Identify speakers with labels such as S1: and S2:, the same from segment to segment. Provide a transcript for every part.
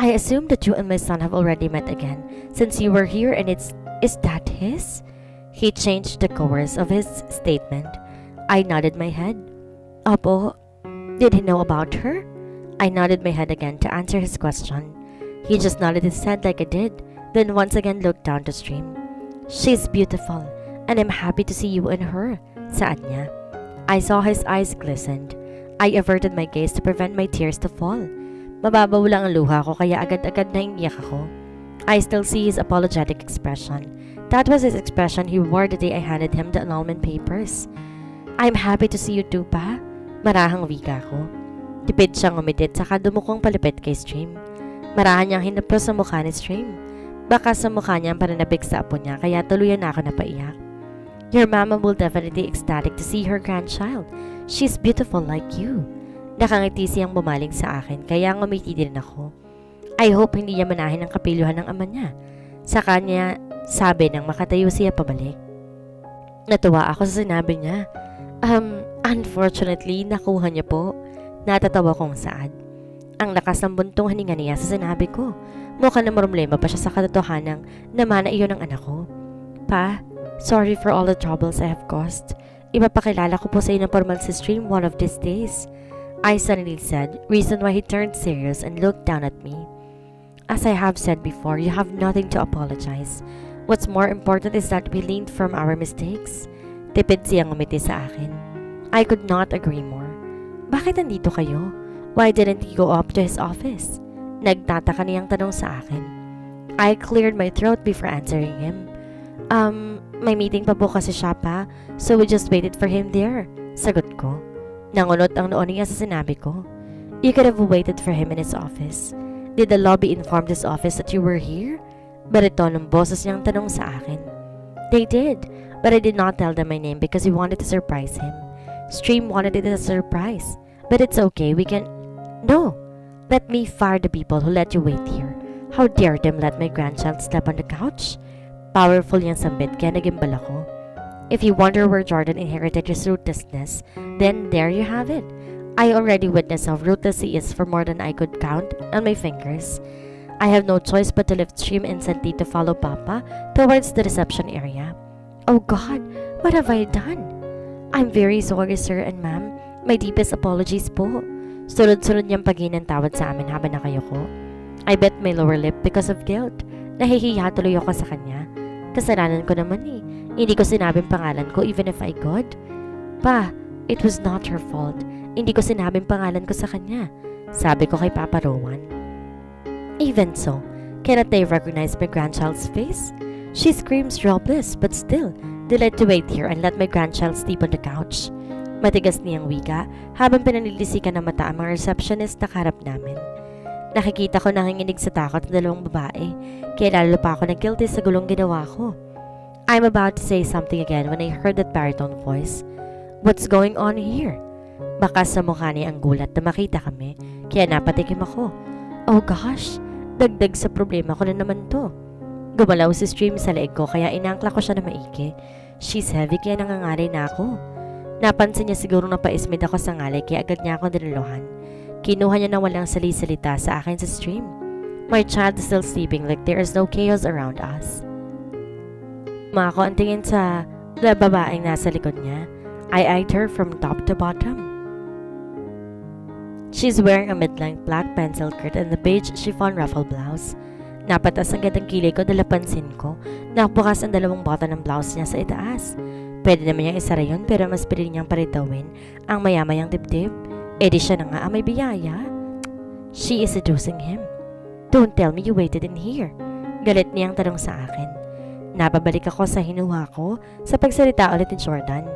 S1: I assume that you and my son have already met again, since you were here and is that his? He changed the course of his statement. I nodded my head. Opo. Did he know about her? I nodded my head again to answer his question. He just nodded his head like I did, then once again looked down the stream. She's beautiful, and I'm happy to see you and her, saad niya. I saw his eyes glistened. I averted my gaze to prevent my tears to fall. Mababaw lang ang luha ko kaya agad-agad na iyak ako. I still see his apologetic expression. That was his expression he wore the day I handed him the annulment papers. I'm happy to see you too, pa. Marahang wika ko. Tipid siyang umidit saka dumukong palipit kay Stream. Marahan niyang hinapos sa mukha ni Stream. Baka sa mukha niya ang pananabik sa apo niya kaya tuluyan na ako napaiyak. Your mama will definitely ecstatic to see her grandchild. She's beautiful like you. Nakangiti siyang bumaling sa akin kaya ngumiti din ako. I hope hindi niya manahin ang kapilyuhan ng ama niya. Sa kanya, sabi nang makatayo siya pabalik. Natuwa ako sa sinabi niya. Unfortunately, nakuha niya po. Natatawa kong saad. Ang lakas ng buntong hininga niya sa sinabi ko. Mukha na problema pa siya sa katotohanang namana iyon ang anak ko. Pa, sorry for all the troubles I have caused. Ipapakilala ko po sa inyo ng formal si Stream one of these days. I suddenly said, reason why he turned serious and looked down at me. As I have said before, you have nothing to apologize. What's more important is that we learned from our mistakes. Tipid siyang umiti sa akin. I could not agree more. Bakit nandito kayo? Why didn't he go up to his office? Nagtataka niyang tanong sa akin. I cleared my throat before answering him. May meeting pa po kasi siya pa, so we just waited for him there. Sagot ko. Nangunot ang noon niya sa sinabi ko. You could have waited for him in his office. Did the lobby inform this office that you were here? Barito ng boses niyang tanong sa akin. They did, but I did not tell them my name because we wanted to surprise him. Stream wanted it as a surprise, but it's okay, we can... No! Let me fire the people who let you wait here. How dare them let my grandchild sleep on the couch? Powerful yung sambit kaya nagimbal ako. If you wonder where Jordan inherited his ruthlessness, then there you have it. I already witnessed how ruthless he is for more than I could count on my fingers. I have no choice but to lift Stream instantly to follow Papa towards the reception area. Oh God, what have I done? I'm very sorry, sir and ma'am. My deepest apologies po. Sunod-sunod niyang paghingi ng tawad sa amin habang nakayuko. I bit my lower lip because of guilt. Nahihiya tuloy ako sa kanya. Kasalanan ko naman eh. Hindi ko sinabing pangalan ko even if I could. Pa, it was not her fault. Hindi ko sinabing pangalan ko sa kanya. Sabi ko kay Papa Rowan. Even so, cannot they recognize my grandchild's face? She screams jobless, but still, they let to wait here and let my grandchild sleep on the couch. Matigas niyang wika habang pinanilisikan ng mata ang mga receptionist na kaharap namin. Nakikita ko nanginginig sa takot ng dalawang babae, kaya lalo pa ako na-guilty sa gulong ginawa ko. I'm about to say something again when I heard that baritone voice. What's going on here? Baka sa mukha niya ang gulat na makita kami, kaya napatikim ako. Oh gosh, dagdag sa problema ko na naman to. Gumalaw si Stream sa leeg ko kaya inangkla ko siya na maiki. She's heavy kaya nangangalay na ako. Napansin niya siguro na paismid ako sa ngalay kaya agad niya akong dinaluhan. Kinuha niya na walang sali-salita sa akin sa Stream. My child is still sleeping like there is no chaos around us. Umako ang tingin sa babaeng nasa likod niya. I eyed her from top to bottom. She's wearing a mid-length black pencil skirt and the beige chiffon ruffle blouse. Napatas ang gandang kilay ko dahil pansin ko na bukas ang dalawang bota ng blouse niya sa itaas. Pwede naman niyang isara yun pero mas pili niyang paritawin ang mayamayang dibdib. E di siya na nga ang may biyaya. She is seducing him. Don't tell me you waited in here. Galit niyang tanong sa akin. Napabalik ako sa hinuha ko sa pagsalita ulit ni Jordan.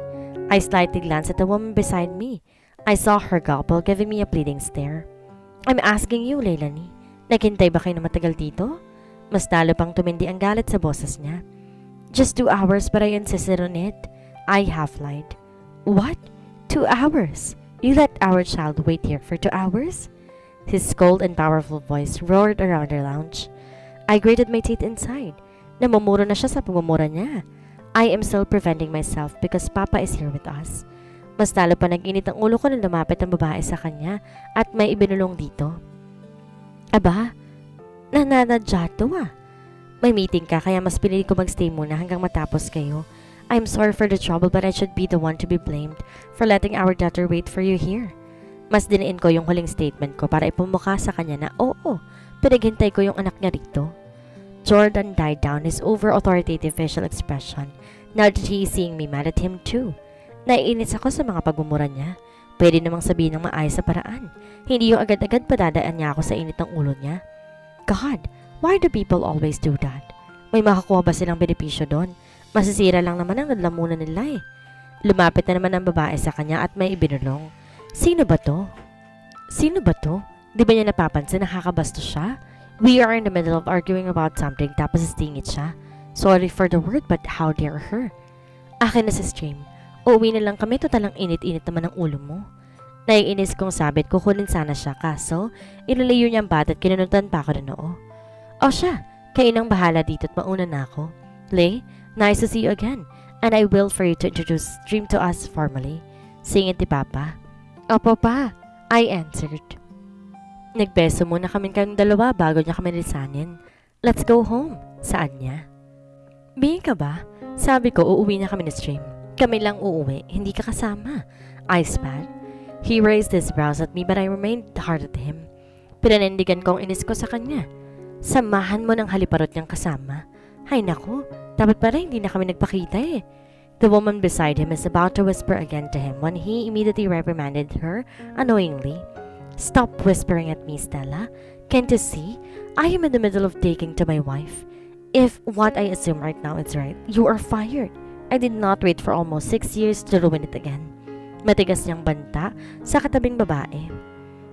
S1: I slightly glanced at the woman beside me. I saw her gulp giving me a pleading stare. I'm asking you, Leilanie. Naghintay ba kayo na matagal dito? Mas lalo pang tumindi ang galit sa boses niya. Just 2 hours but I insisted on it. I half-lied. What? 2 hours? You let our child wait here for 2 hours? His cold and powerful voice roared around our lounge. I grated my teeth inside. Namumuro na siya sa pagmumura niya. I am still preventing myself because Papa is here with us. Mas lalo pa nag-init ang ulo ko nang lumapit ang babae sa kanya at may ibinulong dito. Aba, Nananadya to ah. May meeting ka kaya mas pinili ko magstay muna hanggang matapos kayo. I'm sorry for the trouble but I should be the one to be blamed for letting our daughter wait for you here. Mas diniin ko yung huling statement ko para ipumukha sa kanya na oo, pinaghintay ko yung anak niya rito. Jordan died down his over-authoritative facial expression now that he is seeing me mad at him too. Naiinis ako sa mga pagmumura niya. Pwede namang sabihin ng maayos sa paraan. Hindi yung agad-agad padadaan niya ako sa init ng ulo niya. God, why do people always do that? May makakuha ba silang benepisyo doon? Masisira lang naman ang nadlamunan nila eh. Lumapit na naman ang babae sa kanya at may ibinulong. Sino ba to? Sino ba to? Di ba niya napapansin nakakabastos siya? We are in the middle of arguing about something tapos istingit siya. Sorry for the word but how dare her? Akin na si Stream. Uuwi na lang kami, totalang init-init naman ang ulo mo. Naiinis kong sabit, kukunin sana siya kaso ilalayo niya ang bata at kinunutan pa ako na noo. O siya, kayo nang bahala dito at mauna na ako. Lay, nice to see you again and I will for you to introduce Stream to us formally. Singit ni Papa. Opo pa, I answered. Nagbeso muna kami kayong dalawa bago niya kami lisanin. Let's go home. Saan niya? Bingin ka ba? Sabi ko uuwi na kami ni Stream. Kami lang uuwi, hindi ka kasama. I spat. He raised his brows at me but I remained hard at him. Pinanindigan ko ang inis ko sa kanya. Samahan mo ng haliparot niyang kasama. Hay naku, dapat pala hindi na kami nagpakita eh. The woman beside him is about to whisper again to him when he immediately reprimanded her annoyingly. Stop whispering at me, Stella. Can't you see? I am in the middle of taking to my wife. If what I assume right now is right, you are fired. I did not wait for almost 6 years to ruin it again. Matigas niyang banta sa katabing babae.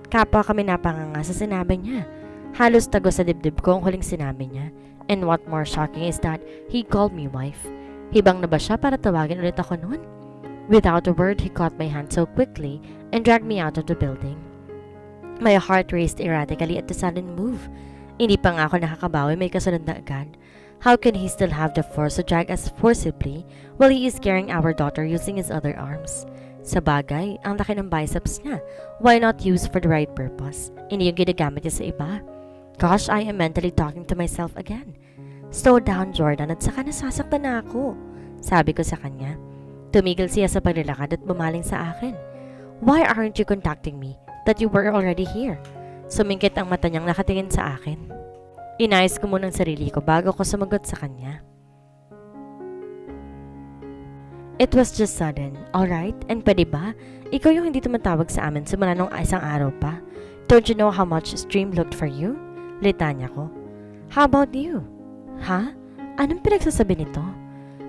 S1: Kapwa kami napanganga sa sinabi niya. Halos tagos sa dibdib ko ang huling sinabi niya. And what more shocking is that he called me wife. Hibang na ba siya para tawagin ulit ako noon? Without a word, he caught my hand so quickly and dragged me out of the building. My heart raced erratically at the sudden move. Hindi pa nga ako nakakabawi, may kasunod na agad. How can he still have the force to drag us forcibly while he is carrying our daughter using his other arms? Sa bagay, ang laki ng biceps niya. Why not use for the right purpose? Hindi yung ginagamit niya sa iba. Gosh, I am mentally talking to myself again. Slow down, Jordan, at saka nasasaktan na ako. Sabi ko sa kanya. Tumigil siya sa paglalakad at bumaling sa akin. Why aren't you contacting me? That you were already here. Sumingkit ang mata niyang nakatingin sa akin. Inayos ko muna ang sarili ko bago ko sumagot sa kanya. It was just sudden, alright? And pwede ba? Ikaw yung hindi tumatawag sa amin simula nung isang araw pa. Don't you know how much Stream looked for you? Litanya ko. How about you? Ha? Anong pinagsasabi nito?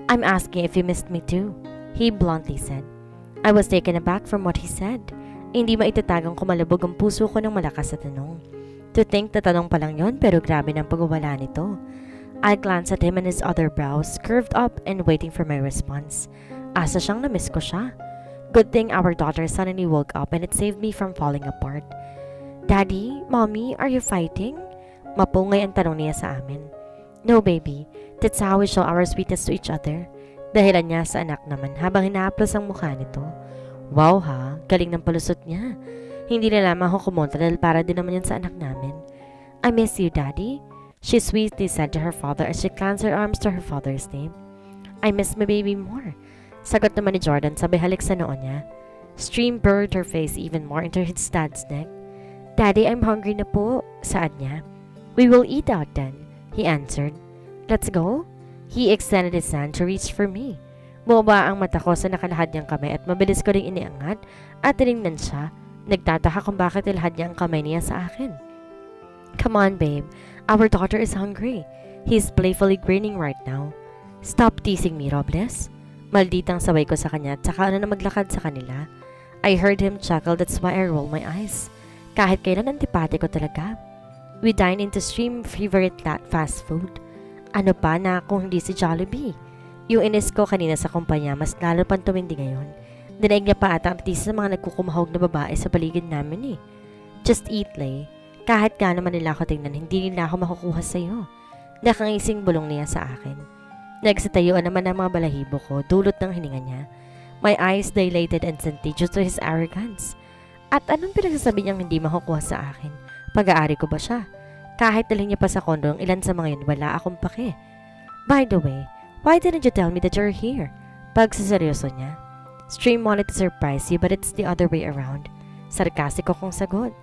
S1: I'm asking if you missed me too. He bluntly said. I was taken aback from what he said. Hindi maitatagang kumalabog ang puso ko ng malakas sa tanong. To think na tanong pa lang yon pero grabe ng pagwawala nito. I glanced at him and his other brows curved up and waiting for my response. Asa siyang na-miss ko siya. Good thing our daughter suddenly woke up and it saved me from falling apart. Daddy, Mommy, are you fighting? Mapungay ang tanong niya sa amin. No baby, that's how we show our sweetness to each other. Dahilan niya sa anak naman habang hinaaplos ang mukha nito. Wow ha, galing ng palusot niya. Hindi na lamang ako kumontra dahil para din naman yan sa anak namin. I miss you, Daddy, she sweetly said to her father as she clasped her arms to her father's name. I miss my baby more. Sagot naman ni Jordan sabay halik sa noo niya. Stream buried her face even more into his dad's neck. Daddy, I'm hungry na po, saad niya. We will eat out then, he answered. Let's go? He extended his hand to reach for me. Bumaba ang mata ko sa nakalahad niyang kamay at mabilis ko ring iniangat at tinignan siya. Nagtataka kung bakit ilahad niya ang kamay niya sa akin. Come on, babe. Our daughter is hungry. He's playfully grinning right now. Stop teasing me, Robles. Malditang sabay ko sa kanya at saka na maglakad sa kanila. I heard him chuckle, that's why I rolled my eyes. Kahit kailan antipati ko talaga. We dined into Stream favorite fast food. Ano pa na kung hindi si Jollibee? Yung inis ko kanina sa kumpanya mas lalo pang tumindi ngayon. Dinaig niya pa ata ang tiis sa mga nagkukumahog na babae sa paligid namin eh. Just eat, Lay. Kahit nga naman nila ako tingnan, hindi nila ako makukuha sa'yo. Nakangising bulong niya sa akin. Nagsitayuan naman ang mga balahibo ko, dulot ng hininga niya. My eyes dilated instantly due to his arrogance. At anong pinagsasabi niyang hindi makukuha sa akin? Pag-aari ko ba siya? Kahit dalhin niya pa sa kondo ang ilan sa mga yun, wala akong pake. By the way, why didn't you tell me that you're here? Pagsaseryoso niya. Stream wanted to surprise you but it's the other way around. Sarkastiko kong sagot.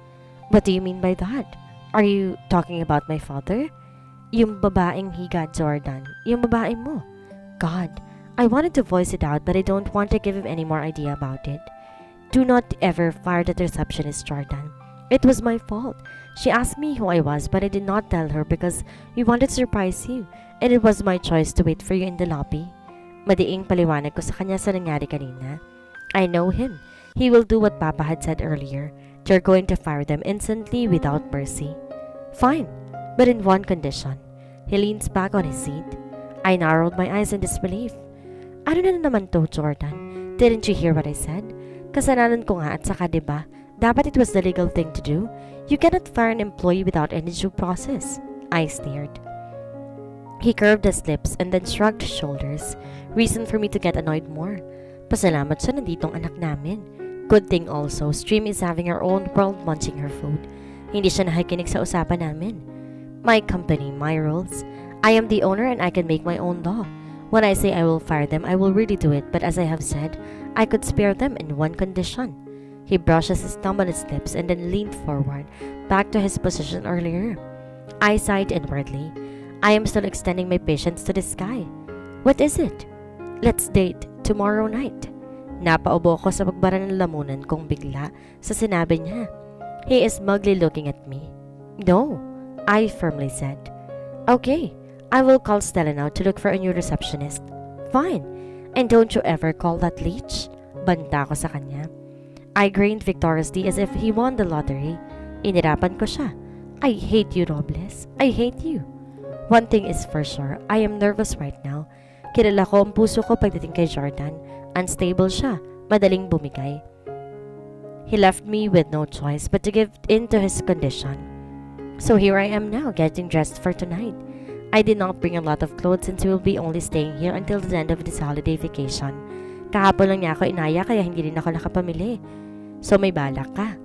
S1: What do you mean by that? Are you talking about my father? Yung babaeng higa, Jordan. Yung babae mo. God, I wanted to voice it out but I don't want to give him any more idea about it. Do not ever fire that receptionist, Jordan. It was my fault. She asked me who I was but I did not tell her because we wanted to surprise you and it was my choice to wait for you in the lobby. Madiing paliwanag ko sa kanya sa nangyari kanina. I know him. He will do what Papa had said earlier. You're going to fire them instantly without mercy. Fine, but in one condition. He leans back on his seat. I narrowed my eyes in disbelief. Ano na naman to, Jordan? Didn't you hear what I said? Kasalanan ko nga at saka diba, dapat it was the legal thing to do. You cannot fire an employee without any due process. I stared. He curved his lips and then shrugged his shoulders. Reason for me to get annoyed more. Pasalamat siya nanditong anak namin. Good thing also, Stream is having her own world munching her food. Hindi siya nakikinig sa usapan namin. My company, my rules. I am the owner and I can make my own law. When I say I will fire them, I will really do it. But as I have said, I could spare them in one condition. He brushes his thumb on his lips and then leaned forward, back to his position earlier. I sighed inwardly. I am still extending my patience to this guy. What is it? Let's date tomorrow night. Napaubo ko sa pagbara ng lamunan kong bigla sa sinabi niya. He is mugly looking at me. No, I firmly said. Okay, I will call Stella now to look for a new receptionist. Fine, and don't you ever call that leech? Banta ko sa kanya. I grinned victoriously as if he won the lottery. Inirapan ko siya. I hate you, Robles. I hate you. One thing is for sure, I am nervous right now. Kilala ko ang puso ko pagdating kay Jordan. Unstable siya, madaling bumigay. He left me with no choice but to give in to his condition. So here I am now, getting dressed for tonight. I did not bring a lot of clothes since we will be only staying here until the end of this holiday vacation. Kahapon lang niya ako inaya kaya hindi rin ako nakapamili. So may balak ka.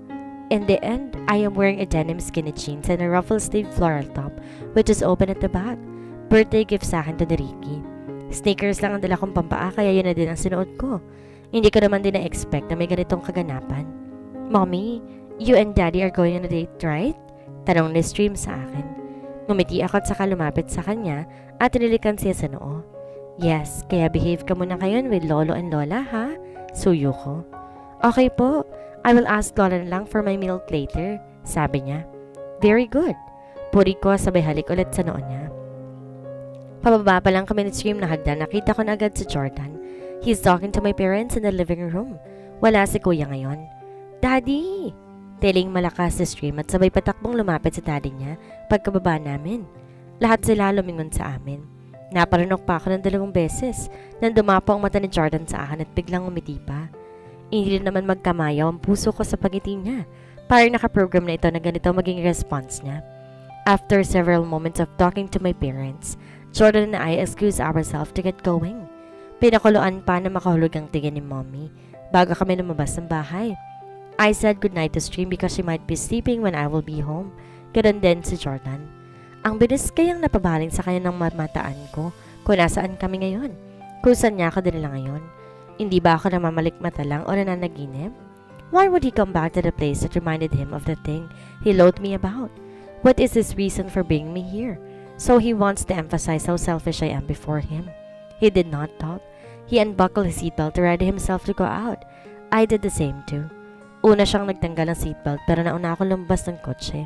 S1: In the end, I am wearing a denim skinny jeans and a ruffle-sleeve floral top which is open at the back. Birthday gift sa akin to ni Ricky. Sneakers lang ang dala kong pampaa kaya yun na din ang sinuot ko. Hindi ko naman din na-expect na may ganitong kaganapan. Mommy, you and Daddy are going on a date, right? Tanong ni Stream sa akin. Ngumiti ako at saka lumapit sa kanya at nililikan siya sa noo. Yes, kaya behave ka muna ngayon with Lolo and Lola, ha? Suyo ko. Okay po, I will ask Lola na lang for my milk later, sabi niya. Very good. Puri ko sabay halik ulit sa noo niya. Pababa pa lang kami ni Stream na hagdan, nakita ko na agad si Jordan. He's talking to my parents in the living room. Wala si Kuya ngayon. Daddy! Teling malakas si Stream at sabay patakbong lumapit sa daddy niya pagkababa namin. Lahat sila lumingon sa amin. Naparunok pa ako ng 2 beses nang dumapo ang mata ni Jordan sa akin at biglang umiti pa. Hindi rin naman magkamayaw ang puso ko sa pagiti niya. Parang nakaprogram na ito na ganito maging response niya. After several moments of talking to my parents, Jordan and I excused ourselves to get going. Pinakuluan pa na makahulog ang tingin ni Mommy bago kami lumabas ng bahay. I said goodnight to Stream because she might be sleeping when I will be home. Ganun din si Jordan. Ang bilis kayang napabaling sa kanya ng mamataan ko kung nasaan kami ngayon. Kung saan niya ako dinala ngayon. Hindi ba ako namamalikmata lang o nananaginip? Why would he come back to the place that reminded him of the thing he loathed me about? What is his reason for bringing me here? So he wants to emphasize how selfish I am before him. He did not talk. He unbuckled his seatbelt to ready himself to go out. I did the same too. Una siyang nagtanggal ng seatbelt pero nauna ako lumabas ng kotse.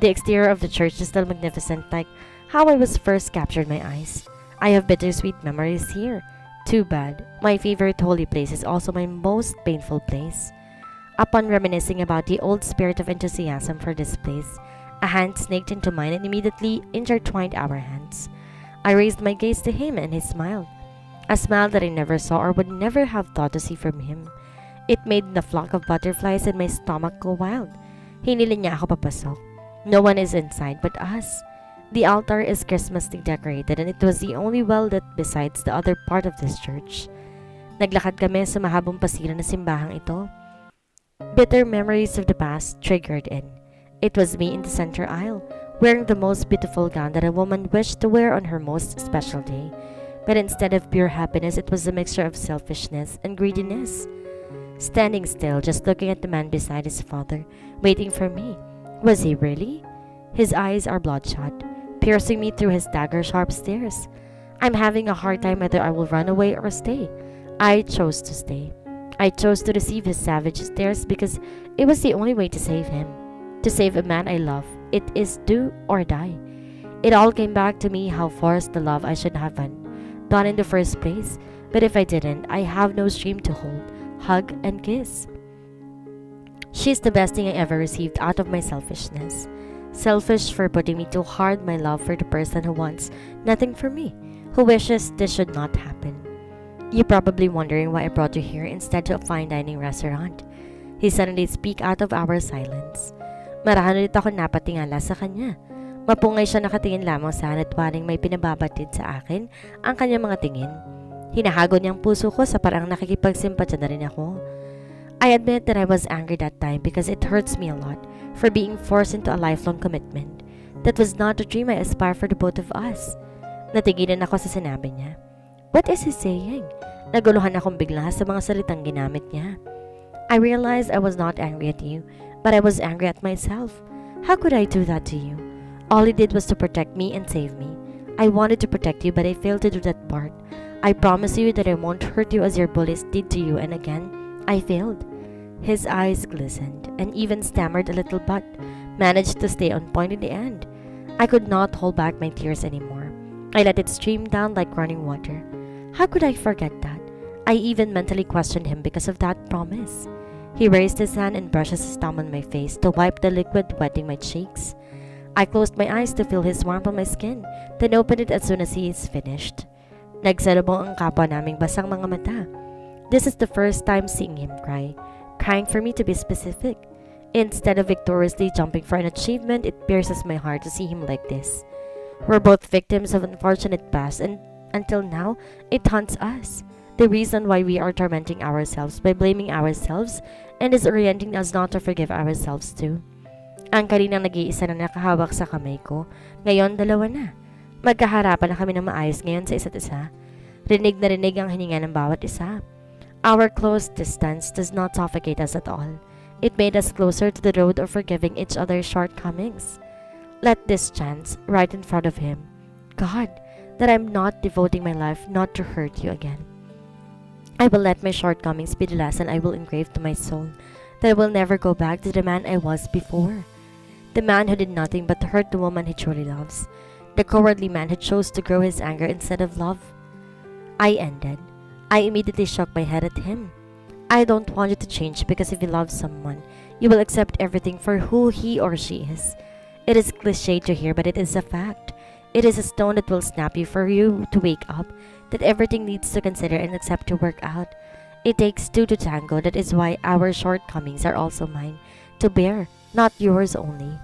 S1: The exterior of the church is still magnificent like how I was first captured my eyes. I have bittersweet memories here. Too bad. My favorite holy place is also my most painful place. Upon reminiscing about the old spirit of enthusiasm for this place, a hand snaked into mine and immediately intertwined our hands. I raised my gaze to him and he smiled. A smile that I never saw or would never have thought to see from him. It made the flock of butterflies in my stomach go wild. Hinili niya ako papasok. No one is inside but us. The altar is Christmasly decorated and it was the only well-lit besides the other part of this church. Naglakad kami sa mahabang pasilyo na simbahang ito. Bitter memories of the past triggered in. It was me in the center aisle, wearing the most beautiful gown that a woman wished to wear on her most special day. But instead of pure happiness, it was a mixture of selfishness and greediness. Standing still, just looking at the man beside his father, waiting for me. Was he really? His eyes are bloodshot, piercing me through his dagger-sharp stares. I'm having a hard time whether I will run away or stay. I chose to stay. I chose to receive his savage stares because it was the only way to save him. To save a man I love, it is do or die. It all came back to me how forced the love I should have done in the first place. But if I didn't, I have no stream to hold, hug, and kiss. She's the best thing I ever received out of my selfishness. Selfish for putting me too hard my love for the person who wants nothing from me, who wishes this should not happen. You're probably wondering why I brought you here instead of a fine dining restaurant. He suddenly speak out of our silence. Marahan ulit ako napatingala sa kanya. Mapungay siya nakatingin lamang sa akin at waring may pinababatid sa akin ang kanyang mga tingin. Hinahago niyang puso ko sa parang nakikipagsimpatya na rin ako. I admit that I was angry that time because it hurts me a lot for being forced into a lifelong commitment. That was not the dream I aspire for the both of us. Natigilan ako sa sinabi niya. What is he saying? Naguluhan akong bigla sa mga salitang ginamit niya. I realized I was not angry at you, but I was angry at myself. How could I do that to you? All he did was to protect me and save me. I wanted to protect you, but I failed to do that part. I promise you that I won't hurt you as your bullies did to you, and again, I failed. His eyes glistened and even stammered a little but managed to stay on point in the end. I could not hold back my tears anymore. I let it stream down like running water. How could I forget that? I even mentally questioned him because of that promise. He raised his hand and brushed his thumb on my face to wipe the liquid wetting my cheeks. I closed my eyes to feel his warmth on my skin, then opened it as soon as he is finished. Nagsalubong ang kapwa naming basang mga mata. This is the first time seeing him cry. Crying for me to be specific. Instead of victoriously jumping for an achievement, it pierces my heart to see him like this. We're both victims of unfortunate past, and until now, it haunts us. The reason why we are tormenting ourselves by blaming ourselves and disorienting us not to forgive ourselves too. Ang kaninang nag-iisa na nakahawak sa kamay ko, ngayon dalawa na. Magkaharapan na kami ng maayos ngayon sa isa't isa. Rinig na rinig ang hininga ng bawat isa. Our close distance does not suffocate us at all. It made us closer to the road of forgiving each other's shortcomings. Let this chance right in front of him. God, that I'm not devoting my life not to hurt you again. I will let my shortcomings be the lesson I will engrave to my soul, that I will never go back to the man I was before. The man who did nothing but to hurt the woman he truly loves. The cowardly man who chose to grow his anger instead of love. I ended. I immediately shook my head at him. I don't want you to change because if you love someone, you will accept everything for who he or she is. It is cliché to hear, but it is a fact. It is a stone that will snap you for you to wake up, that everything needs to consider and accept to work out. It takes two to tango. That is why our shortcomings are also mine, to bear, not yours only.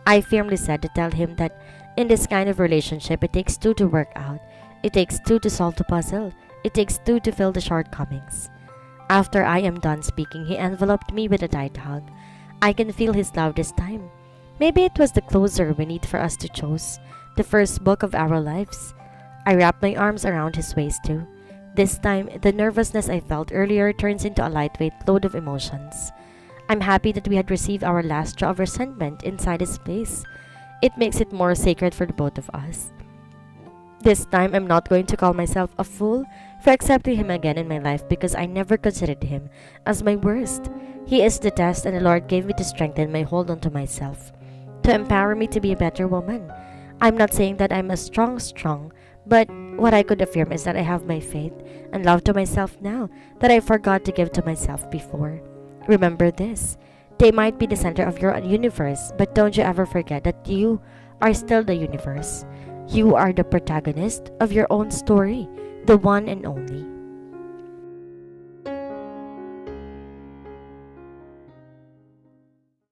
S1: I firmly said to tell him that in this kind of relationship, it takes two to work out. It takes two to solve the puzzle. It takes two to fill the shortcomings. After I am done speaking, he enveloped me with a tight hug. I can feel his love this time. Maybe it was the closer we need for us to choose, the first book of our lives. I wrapped my arms around his waist too. This time, the nervousness I felt earlier turns into a lightweight load of emotions. I'm happy that we had received our last straw of resentment inside his place. It makes it more sacred for the both of us. This time, I'm not going to call myself a fool for accepting him again in my life because I never considered him as my worst. He is the test, and the Lord gave me to strengthen my hold onto myself, to empower me to be a better woman. I'm not saying that I'm a strong, but what I could affirm is that I have my faith and love to myself now that I forgot to give to myself before. Remember this. They might be the center of your universe, but don't you ever forget that you are still the universe. You are the protagonist of your own story, the one and only.